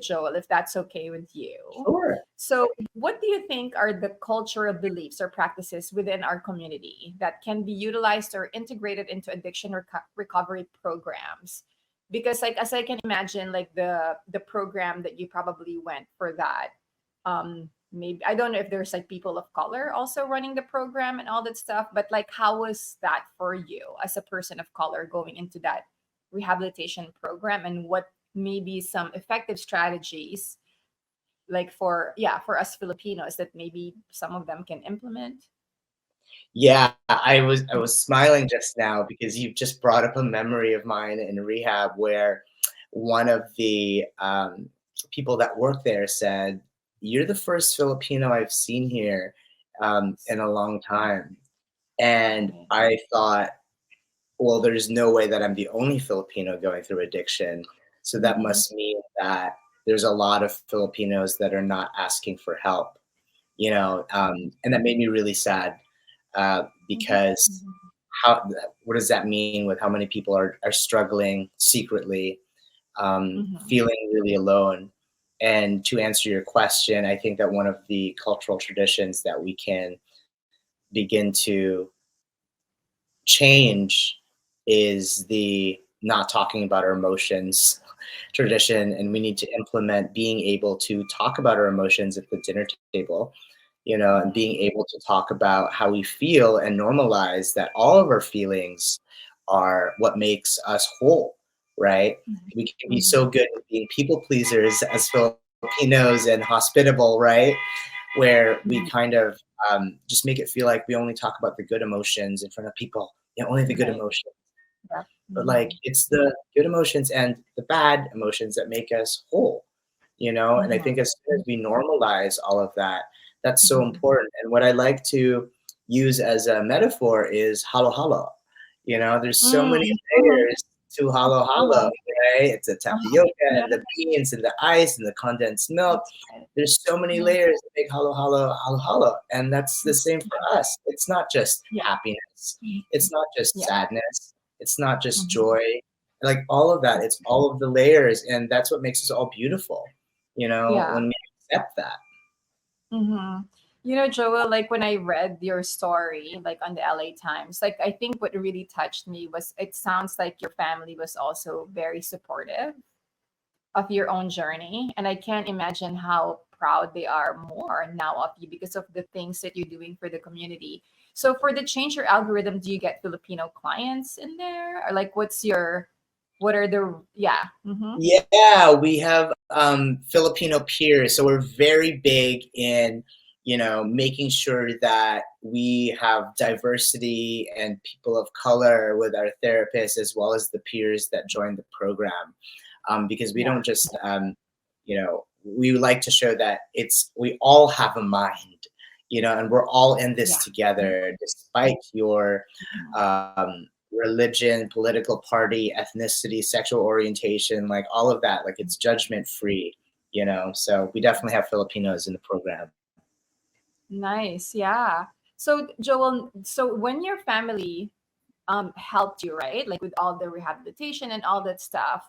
Joel, if that's okay with you. Sure. So, what do you think are the cultural beliefs or practices within our community that can be utilized or integrated into addiction recovery programs? Because, like, as I can imagine, like the program that you probably went for that, maybe I don't know if there's like people of color also running the program and all that stuff, but like, how was that for you as a person of color going into that rehabilitation program, and what maybe some effective strategies like for for us Filipinos that maybe some of them can implement. Yeah, I was smiling just now because you just brought up a memory of mine in rehab where one of the people that work there said, "You're the first Filipino I've seen here in a long time." And Right. I thought, well, there's no way that I'm the only Filipino going through addiction. So that Mm-hmm. must mean that there's a lot of Filipinos that are not asking for help, and that made me really sad because Mm-hmm. how what does that mean with how many people are struggling secretly, Mm-hmm. feeling really alone? And to answer your question, I think that one of the cultural traditions that we can begin to change is the not talking about our emotions tradition, and we need to implement being able to talk about our emotions at the dinner table, and being able to talk about how we feel and normalize that all of our feelings are what makes us whole, right? We can be Mm-hmm. so good at being people pleasers as Filipinos and hospitable, right? Where we Mm-hmm. kind of just make it feel like we only talk about the good emotions in front of people, only the good Right. emotions. Yeah. But like Mm-hmm. it's the good emotions and the bad emotions that make us whole. And I Mm-hmm. think as soon as we normalize all of that, that's so Mm-hmm. important. And what I like to use as a metaphor is halo halo. There's so many Mm-hmm. layers to halo halo, Uh-huh. right? It's the Uh-huh. tapioca Yeah, and the beans and the ice and the condensed milk. that's right. There's so many Yeah. layers that make halo halo halo halo. And that's the same for us. It's not just Yeah. happiness. Mhm. It's not just Yeah. sadness. It's not just Mhm. joy. Like all of that. That's It's right. all of the layers. And that's what makes us all beautiful, Yeah. when we accept that. Mm-hmm. You know, Joel, like when I read your story, like on the LA Times, like I think what really touched me was it sounds like your family was also very supportive of your own journey. And I can't imagine how proud they are more now of you because of the things that you're doing for the community. So for the change your algorithm, do you get Filipino clients in there? Or like what are the yeah. Mm-hmm. Yeah, we have Filipino peers, so we're very big in making sure that we have diversity and people of color with our therapists as well as the peers that join the program, because we Yeah. don't just we like to show that we all have a mind, and we're all in this Yeah. together, despite your religion, political party, ethnicity, sexual orientation, like all of that. Like it's judgment free. So we definitely have Filipinos in the program. Nice. Yeah. So Joel, so when your family helped you, right? Like with all the rehabilitation and all that stuff.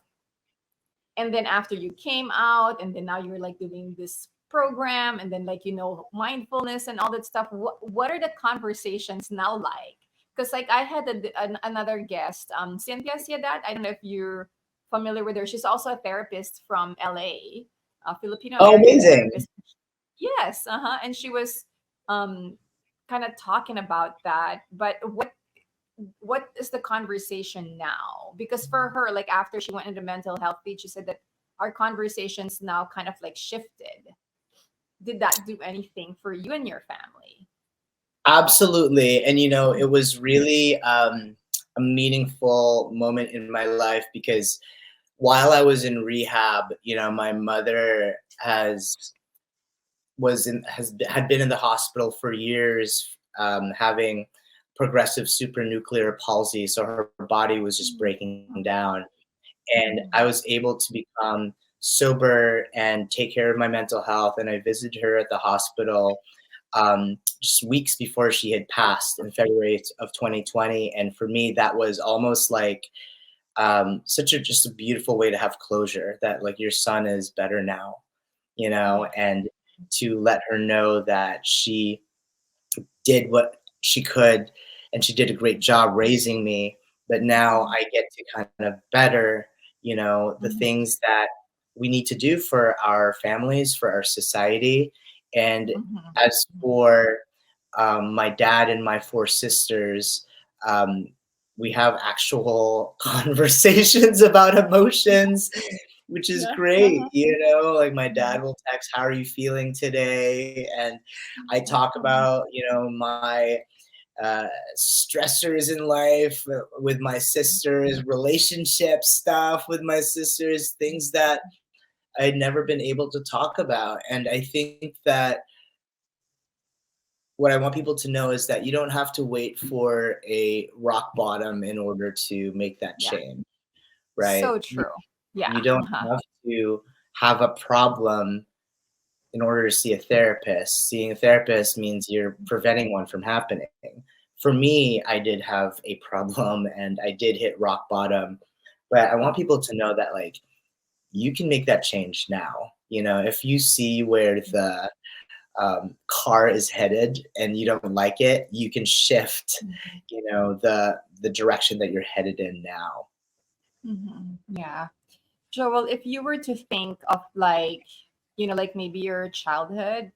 And then after you came out and then now you're like doing this program and then like mindfulness and all that stuff. What are the conversations now like? Because like I had another guest, Cynthia Ciudad. I don't know if you're familiar with her. She's also a therapist from LA, a Filipino Oh, American amazing. therapist. Yes, uh-huh. And she was um kind of talking about that. But what is the conversation now? Because for her, like after she went into mental health feed, she said that our conversations now kind of like shifted. Did that do anything for you and your family? Absolutely. And it was really a meaningful moment in my life because while I was in rehab, my mother had been in the hospital for years, having progressive supranuclear palsy, so her body was just breaking down. And I Mhm. was able to become sober and take care of my mental health. And I visited her at the hospital just weeks before she had passed in February of 2020. And for me, that was almost like such a just a beautiful way to have closure that like your son is better now, Yeah. and to let her know that she did what she could and she did a great job raising me, but now Mhm. I get to kind of better, the Mhm. things that we need to do for our families, for our society. And Mhm. as for my dad and my four sisters, um, we have actual conversations about emotions, which is Yeah. great. Uh-huh. Like my Mhm. dad will text, "How are you feeling today?" And I Mhm. talk about, my uh, stressors in life with my sisters, relationship stuff with my sisters, things that I'd never been able to talk about. And I think that what I want people to know is that you don't have to wait for a rock bottom in order to make that Yeah. change, right? So true. You Yeah. don't Uh-huh. have to have a problem in order to see a therapist. Seeing a therapist means you're preventing one from happening. For me, I did have a problem and I did hit rock bottom, but I want people to know that like you can make that change now. If you see where the car is headed and you don't like it, you can shift, Mhm. the direction that you're headed in now. Mhm. Yeah. Joel, if you were to think of like, like maybe your childhood,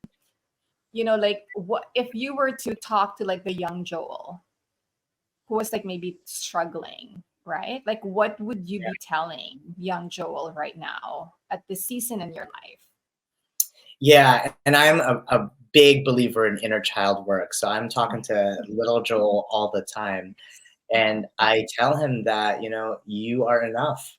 like what if you were to talk to like the young Joel who was like maybe struggling, right? Like what would you be telling young Joel right now at this season in your life? Yeah, and I'm a big believer in inner child work. So I'm talking to little Joel all the time. And I tell him that, you are enough,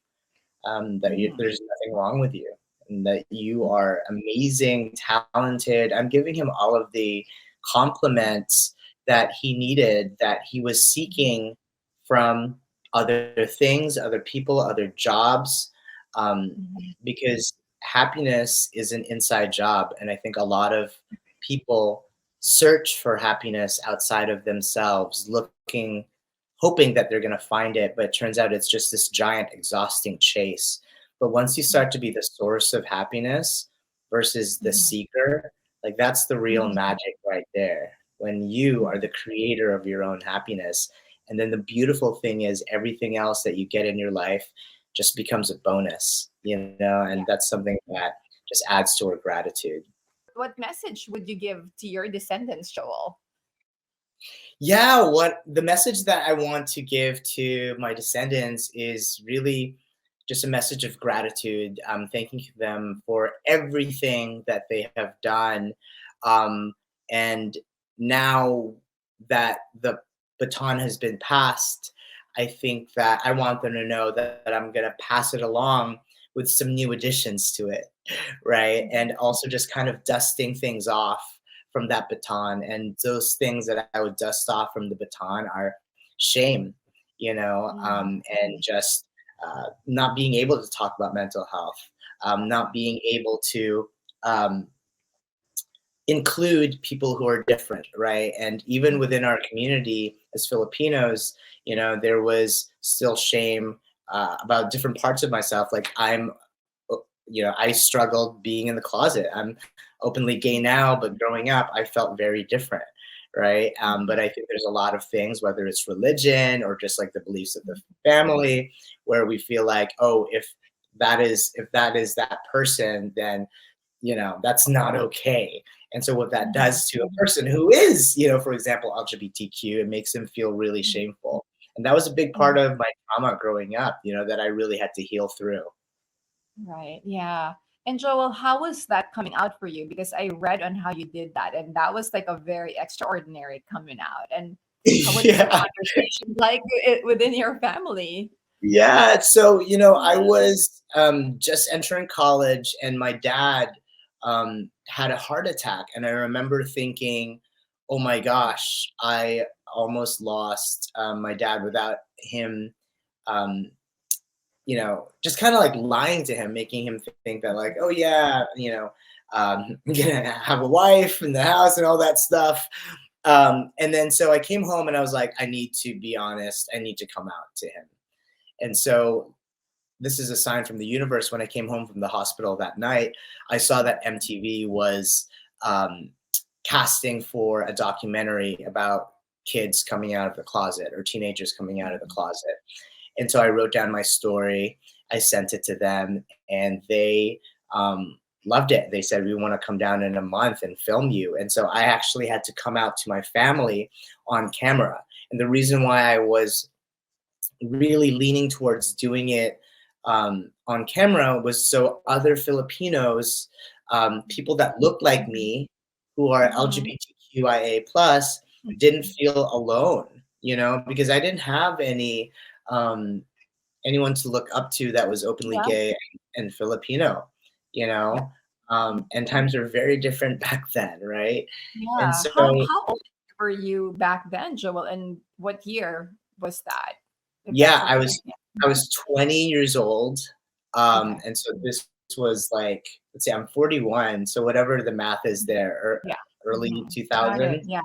Mhm. there's nothing wrong with you, and that you are amazing, talented. I'm giving him all of the compliments that he needed, that he was seeking from other things, other people, other jobs, Mhm. because happiness is an inside job. And I think a lot of people search for happiness outside of themselves, hoping that they're going to find it, but it turns out it's just this giant, exhausting chase. But once you start to be the source of happiness versus the Mhm. seeker, like that's the real Mhm. magic right there. When you are Mhm. the creator of your own happiness. And then the beautiful thing is everything else that you get in your life just becomes a bonus, Yeah. and that's something that just adds to our gratitude. What message would you give to your descendants, Joel? Yeah, what the message that I want to give to my descendants is really just a message of gratitude. Thanking them for everything that they have done. And now that the baton has been passed, I think that I want them to know that I'm going to pass it along with some new additions to it, right? And Mhm. also just kind of dusting things off from that baton. And those things that I would dust off from the baton are shame, Mhm. and just not being able to talk about mental health, not being able to um, include people who are different, right? And even Mhm. within our community as Filipinos, there was still shame about different parts of myself. Like I struggled being in the closet. I'm openly gay now, but growing up, I felt very different, right? Mhm. But I think there's a lot of things, whether it's religion or just like the beliefs of the Mhm. family, where we feel like, oh, if that is that person, then that's not okay. And so what that Mhm. does to a person who is, for example, LGBTQ, it makes them feel really Mhm. shameful. And that was a big part Mhm. of my trauma growing up, that I really had to heal through. Right. Yeah. And Joel, how was that coming out for you? Because I read on how you did that, and that was like a very extraordinary coming out. And how was the Yeah. conversation like within your family? Yeah. So, I Yeah. was just entering college and my dad had a heart attack. And I remember thinking, oh my gosh, I almost lost my dad without him, um, just kind of like lying to him, making him think that, like, oh, yeah, I'm going to have a wife in the house and all that stuff. And then so I came home and I was like, I need to be honest. I need to come out to him. And so this is a sign from the universe. When I came home from the hospital that night, I saw that MTV was um, casting for a documentary about kids coming out of the closet or teenagers coming out of the closet. And so I wrote down my story. I sent it to them, and they loved it. They said, "We want to come down in a month and film you." And so I actually had to come out to my family on camera. And the reason why I was really leaning towards doing it on camera was so other Filipinos, people that look like me, who are Mhm. LGBTQIA plus, didn't Mhm. feel alone, because I didn't have um, anyone to look up to that was openly Yeah. gay and Filipino, you Yeah. know, Mhm. and times were very different back then, right? And Yeah. so, How old were you back then, Joel? And what year was that? If that's yeah, I okay. was Yeah. I Mhm. was 20 years old, Okay. and so this was like, let's say I'm 41, so whatever the math is Mhm. there, Yeah. early Mhm. Got it. 2000s. Yeah.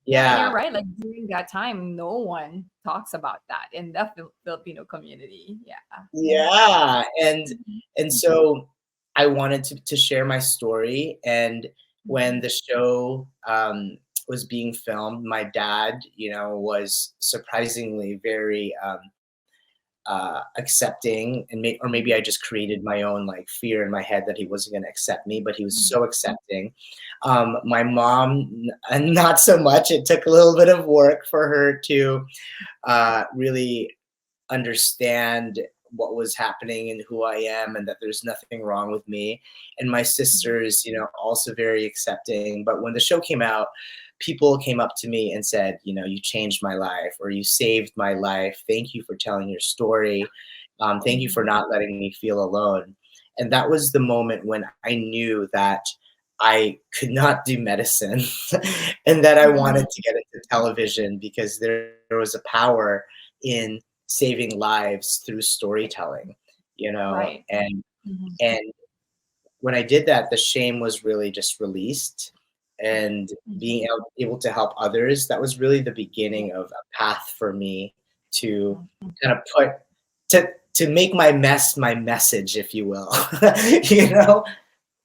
Yeah, and you're Yeah, right. Like during that time, no one talks about that in the Filipino community. Yeah. Mhm. yeah, Mhm. and so I wanted to share my story, and when Mhm. the show was being filmed, my dad, was surprisingly very accepting, and or maybe I just created my own like fear in my head that he wasn't going to accept me, but he was so accepting. My mom, not so much. It took a little bit of work for her to really understand what was happening and who I am, and that there's nothing wrong with me. And my Mhm. sisters, also very accepting. But when the show came out, people came up to me and said, "You changed my life, or you saved my life. Thank you for telling your story. Thank you for Mhm. not letting me feel alone." And that was the moment when I knew that I could not do medicine and that I Mhm. wanted to get into television, because there was a power in saving lives through storytelling, Right. and Mhm. and when I did that, the shame was really just released, and Mhm. being able to help others, that was really the Yeah. beginning of a path for me to Mhm. kind of put to make my mess my message, if you will. you know?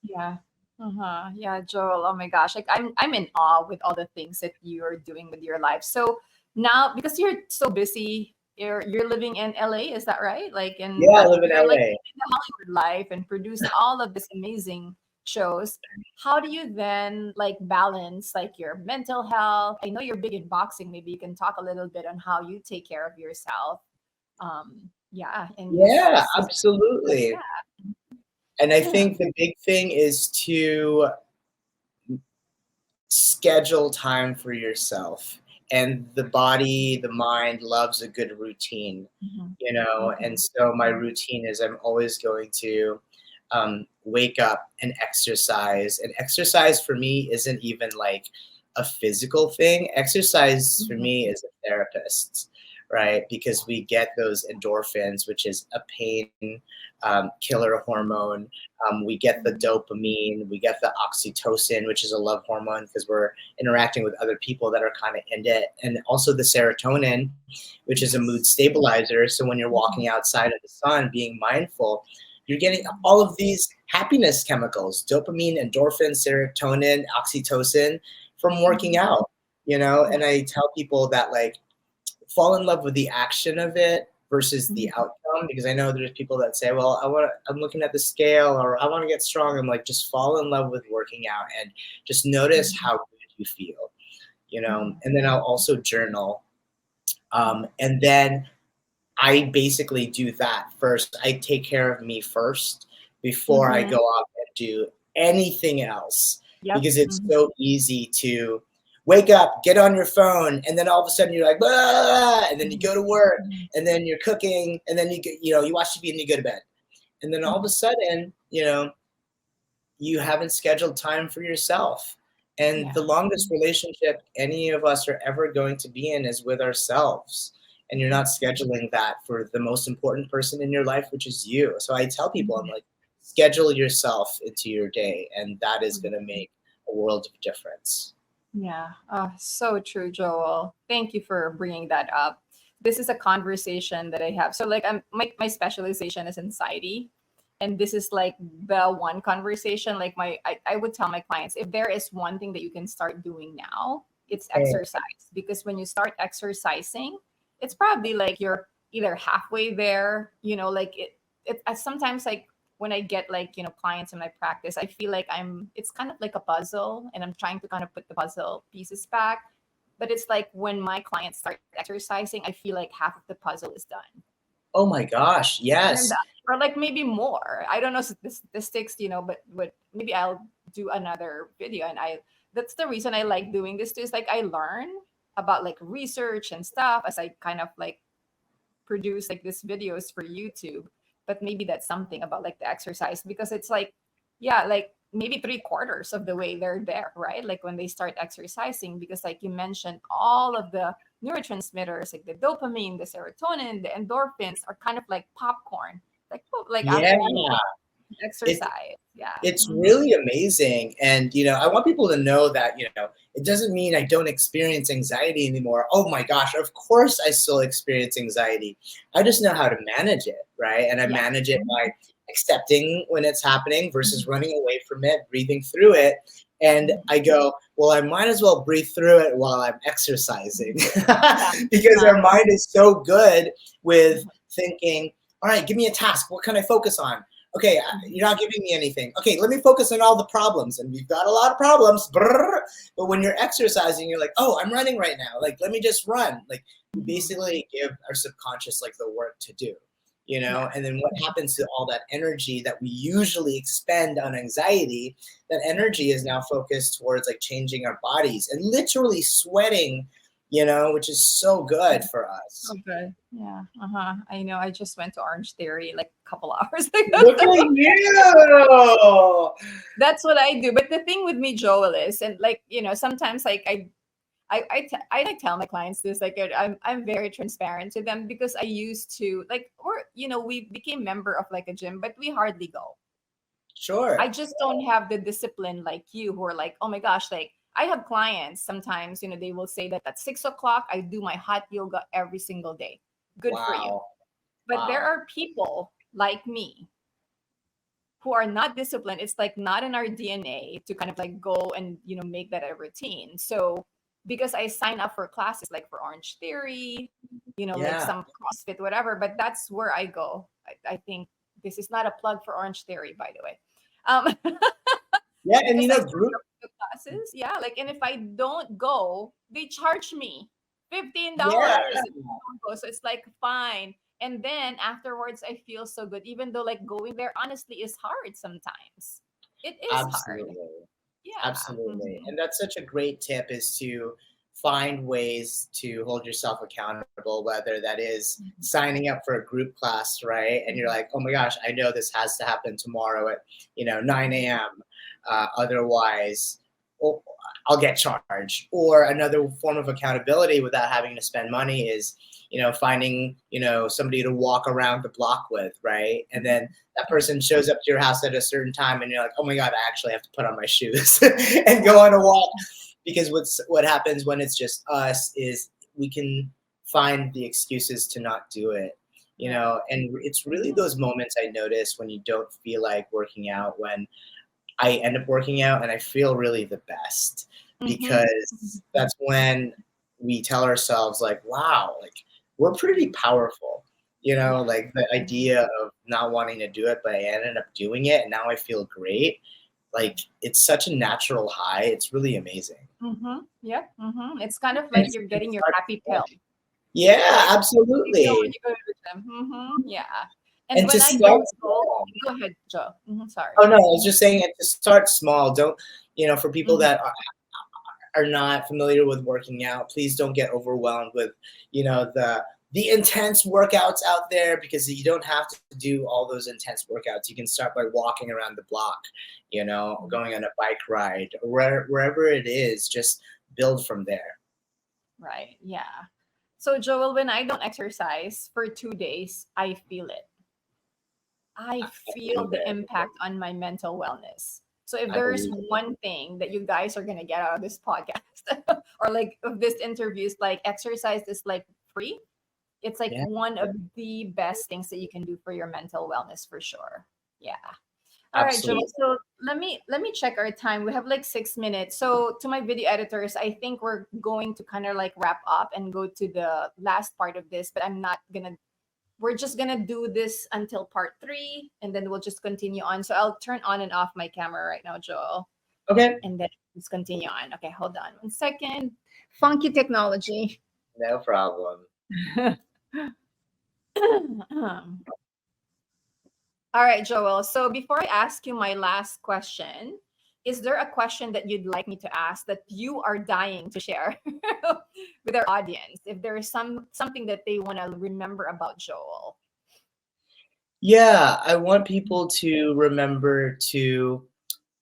Yeah. Uh-huh. Yeah, Joel. Oh my gosh. Like I'm in awe with all the things that you're doing with your life. So now because you're so busy, you're living in LA, is that right? Like Yeah, I but live in you're like LA. living the Hollywood life and producing all of this amazing shows. How do you then like balance like your mental health? I know you're big in boxing. Maybe you can talk a little bit on how you take care of yourself. Yeah, in this Yeah, season. Like, absolutely. And I yeah. think the big thing is to schedule time for yourself. And the body, the mind loves a good routine, Mhm. and Mhm. so my Mhm. routine is I'm always going to wake up and exercise. And exercise for me isn't even like a physical thing. Exercise for me Mhm. is a therapist, right? Because we get those endorphins, which is a pain killer hormone. We get the Mhm. dopamine, we get the oxytocin, which is a love hormone because we're interacting with other people that are kind of in it, and also the serotonin, which is a mood Yes. stabilizer. So when you're Mhm. walking outside of the sun, being mindful, you're getting Mhm. all of these happiness chemicals: dopamine, endorphin, serotonin, oxytocin from working Mhm. out. Yeah. And I tell people that, like, fall in love with the action of it versus the Mhm. outcome, because I know there's people that say, well, I'm looking at the scale, or I want to get strong. I'm like, just fall in love with working out and just notice Mhm. how good you feel, Mhm. and then I'll also journal. Yeah. And then I basically do that first. I take care of me first before I go Mhm. out and do anything else, Yep. because it's Mhm. so easy to wake up, get on your phone, and then all of a sudden you're like, "Ah," and then you Mhm. go to work, Mhm. and then you're cooking, and then you watch TV and you go to bed, and then all of a Mhm. sudden, you haven't scheduled time for yourself. And the Yeah. longest Mhm. relationship any of us are ever going to be in is with ourselves. And you're not Mhm. scheduling that for the most important person in your life, which is you. So I tell people, I'm Mhm. like, schedule yourself into your day, and that is going to Mhm. make a world of difference. Yeah. So true, Joel. Thank you for bringing that up. this is a conversation that I have. So like my specialization is anxiety. And this is like the one conversation, like I would tell my clients, if there is one thing that you can start doing now, it's Hey, exercise. Because when you start exercising, it's probably like you're either halfway there, like I sometimes like when I get like, clients in my practice, I feel like it's kind of like a puzzle and I'm trying to kind of put the puzzle pieces back. But it's like when my clients start exercising, I feel like half of the puzzle is done. oh my gosh, And yes. or like maybe more. I don't know statistics, but maybe I'll do another video. And that's the reason I like doing this too. Is like I learn about like research and stuff as I kind of like produce like these videos for YouTube. But maybe that's something about like the exercise, because it's like, yeah, like maybe three-quarters of the way they're there, right? Like when they start exercising, because like you mentioned, all of the neurotransmitters, like the dopamine, the serotonin, the endorphins are kind of like popcorn, like like Yeah. after you It, exercise. Yeah. it's Mhm. really amazing. And, I want people to know that, it doesn't mean I don't experience anxiety anymore. Oh my gosh, of course I still experience anxiety. I just know how to manage it, right? And I Yeah. manage it Mhm. by accepting when it's happening versus Mhm. running away from it, breathing through it. And Mhm. I go, well, I might as well breathe through it while I'm exercising Yeah. because Uh-huh. our mind is so good with Mhm. thinking, all right, give me a task. What can I focus on? Okay, Mhm. you're not giving me anything. Okay, let me focus on all the problems. And we've got a lot of problems. Brrr. But when you're exercising, you're like, oh, I'm running right now. Like, let me just run. Like, we Mhm. basically give our subconscious like the work to do. Yeah. And then what happens to all that energy that we usually expend on anxiety? That energy is now focused towards like changing our bodies and literally sweating, which is so good for us. Okay. Yeah. Uh-huh. I know. I just went to Orange Theory like a couple hours ago. Look at you! That's what I do. But the thing with me, Joel, is, and like, sometimes like I like tell my clients this, like I'm very transparent to them, because I used to like, or we became member of like a gym, but we hardly go. I Sure. just don't have the discipline like you, who are like, oh my gosh, like I have clients sometimes, they will say that at 6 o'clock I do my hot yoga every single day. Good for you. Wow. But there Wow. are people like me who are not disciplined. It's like not in our DNA to kind of like go and make that a routine. So because I sign up for classes like for Orange Theory, like Yeah. some CrossFit, whatever, but that's where I go. I think this is not a plug for Orange Theory, by the way. Yeah, and Because I signed group up for the classes, yeah. Like, and if I don't go, they charge me yeah. $15 if I don't go. So it's like fine. And then afterwards, I feel so good, even though like going there honestly is hard sometimes. It is hard. Absolutely. Yeah. Absolutely. Mhm. And that's such a great tip is to find ways to hold yourself accountable, whether that is Mhm. signing up for a group class, right? And you're Mhm. like, oh my gosh, I know this has to happen tomorrow at 9 a.m. Otherwise, oh, I'll get charged. Or another form of accountability without having to spend money is, finding, somebody to walk around the block with, right? And then that person shows up to your house at a certain time and you're like, oh my God, I actually have to put on my shoes and go on a walk. Because what happens when it's just us is we can find the excuses to not do it. Right. And it's really Mhm. those moments I notice when you don't feel like working out, when I end up working out and I feel really the best, Mhm. because that's when we tell ourselves like, wow, like we're pretty powerful. Yeah. Like the Mhm. idea of not wanting to do it, but I ended up doing it and now I feel great. Like it's such a natural high. It's really amazing. Mhm. Yep. Mhm. It's kind of And like you're it getting your starts happy small. pill, Yeah, right? You feel when absolutely. you go to the gym. Yeah. And And to when I start don't go, small. go ahead, Joe. Oh Sorry. no, I was just saying it to start small. Don't, for people Mhm. that are not familiar with working out, please don't get overwhelmed with, the intense workouts out there, because you don't have to do all those intense workouts. You can start by walking around the block, going on a bike ride, or wherever it is, just build from there. Right. Yeah. So, Joel, when I don't exercise for 2 days, I feel it. I I feel believe the it. impact on my mental wellness. So, if I there's believe it. one thing that you guys are going to get out of this podcast or like of this interview, is like exercise is like free. It's like Yeah. one of the best things that you can do for your mental wellness for sure. Yeah. All right, Joel. Absolutely. So let me check our time. We have like 6 minutes. So to my video editors, I think we're going to kind of like wrap up and go to the last part of this, but I'm not gonna we're just gonna do this until part three and then we'll just continue on. So I'll turn on and off my camera right now, Joel. Okay. And then let's continue on. Okay, hold on 1 second. Funky technology. No problem. All right, Joel. So before I ask you my last question, is there a question that you'd like me to ask that you are dying to share with our audience? If there is something that they want to remember about Joel. Yeah, I want people to remember to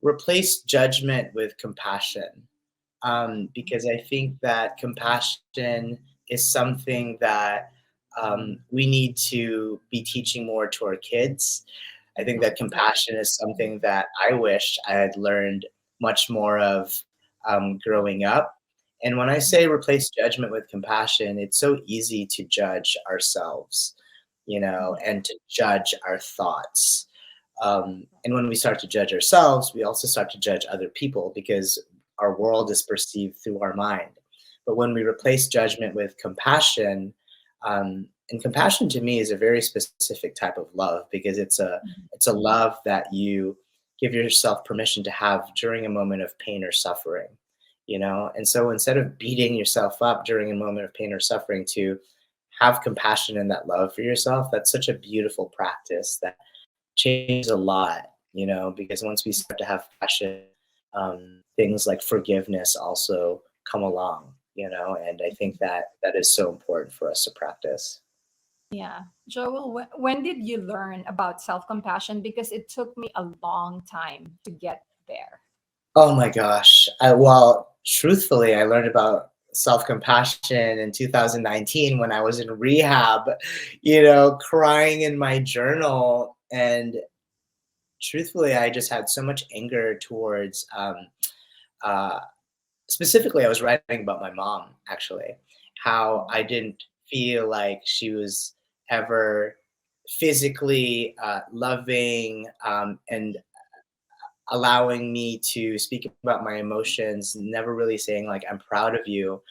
replace judgment with compassion. Because I think that compassion is something that we need to be teaching more to our kids. I think that compassion is something that I wish I had learned much more of growing up. And when I say replace judgment with compassion, it's so easy to judge ourselves, and to judge our thoughts. And when we start to judge ourselves, we also start to judge other people because our world is perceived through our mind. But when we replace judgment with compassion, and compassion to me is a very specific type of love because it's a love that you give yourself permission to have during a moment of pain or suffering, And so instead of beating yourself up during a moment of pain or suffering, to have compassion and that love for yourself, that's such a beautiful practice that changes a lot, because once we start to have passion, things like forgiveness also come along, and I think that that is so important for us to practice. Yeah. Joel, when did you learn about self compassion? Because it took me a long time to get there. Oh my gosh. Well, truthfully, I learned about self compassion in 2019 when I was in rehab, crying in my journal. And truthfully, I just had so much anger towards, uh, specifically, I was writing about my mom, actually, how I didn't feel like she was ever physically loving, and allowing me to speak about my emotions, never really saying, like, I'm proud of you.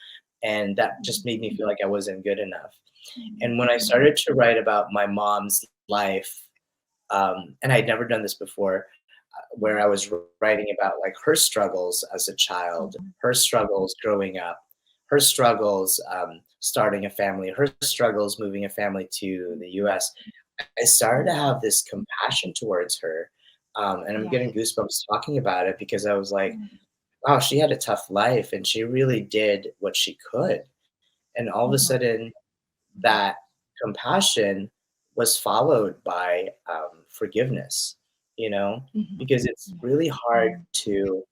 And that just made me feel like I wasn't good enough. And when I started to write about my mom's life, and I'd never done this before, where I was writing about like her struggles as a child, her struggles growing up, her struggles starting a family, her struggles moving a family to the U.S. I started to have this compassion towards her, and I'm Yeah. getting goosebumps talking about it because I was like, wow, she had a tough life and she really did what she could, and all of a Mhm. sudden that compassion was followed by forgiveness, you know, Mhm. because it's Yeah. really hard Mhm. to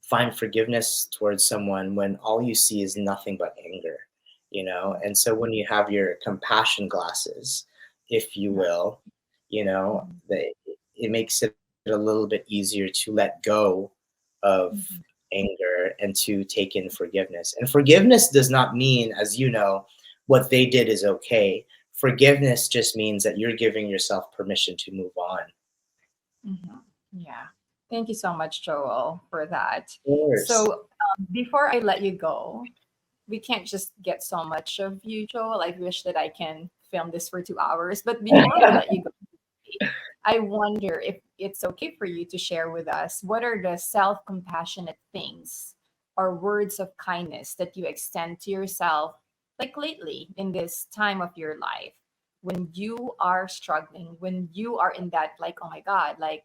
find forgiveness towards someone when all you see is nothing but anger. And so when you have your compassion glasses, if you Right. will, Mhm. it makes it a little bit easier to let go of Mhm. anger and to take in forgiveness. And forgiveness does not mean, as you know, what they did is okay. Forgiveness just means that you're giving yourself permission to move on. Mhm. Yeah. Thank you so much, Joel, for that. Of course. So before I let you go, we can't just get so much of you, Joel. I wish that I can film this for 2 hours. But before we let you go, I wonder if it's okay for you to share with us what are the self compassionate things or words of kindness that you extend to yourself, like lately in this time of your life when you are struggling, when you are in that, like, oh my God, like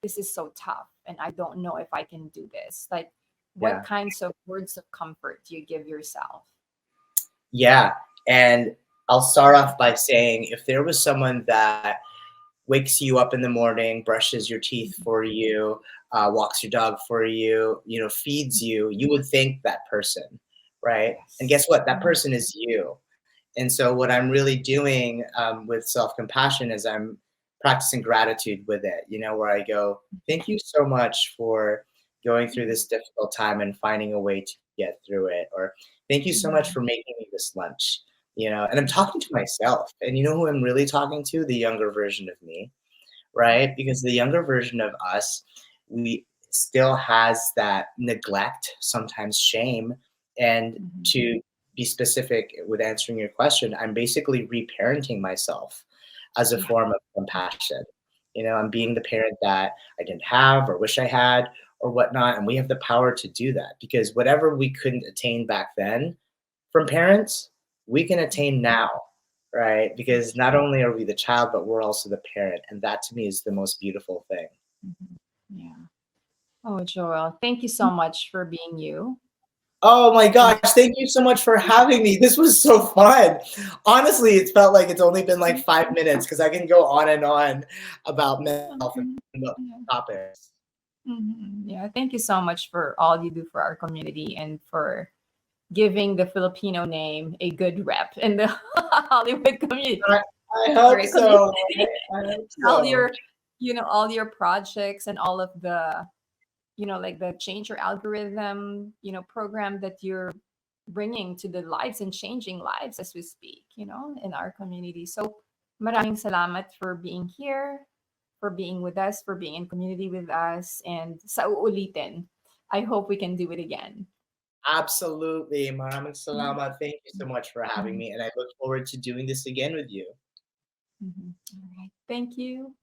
this is so tough and I don't know if I can do this. Like, what Yeah. kinds of words of comfort do you give yourself? Yeah. And I'll start off by saying if there was someone that wakes you up in the morning, brushes your teeth for you, walks your dog for you, feeds you, you would thank that person, right? And Yes. guess what? That person is you. And so, what I'm really doing with self compassion is I'm practicing gratitude with it, where I go, thank you so much for going through this difficult time and finding a way to get through it. Or thank you so much for making me this lunch. And I'm talking to myself. And you know who I'm really talking to? The younger version of me, right? Because the younger version of us, we still has that neglect, sometimes shame. And Mhm. to be specific with answering your question, I'm basically reparenting myself as a Yeah. form of compassion. I'm being the parent that I didn't have or wish I had or whatnot. And we have the power to do that because whatever we couldn't attain back then from parents, we can attain now, right? That's Because not true. only are we the child, but we're also the parent. And that to me is the most beautiful thing. Mhm. Yeah. Oh, Joel, thank you so much for being you. Oh my And gosh, thank you so much for having me. This was so fun. Honestly, it felt like it's only been like 5 minutes because I can go on and on about mental health Mhm. and Yeah. topics. Yeah. Thank you so much for all you do for our community and for giving the Filipino name a good rep in the Hollywood community. I, I hope Sorry, community. so. I hope All so. your, all your projects and all of the, like the change your algorithm, program that you're bringing to the lives and changing lives as we speak, in our community. So maraming salamat for being here, for being with us, for being in community with us, and sa uulitin. I hope we can do it again. Absolutely. Maraming Mhm. salamat. Thank you so much for having Mhm. me. And I look forward to doing this again with you. All right. Thank you.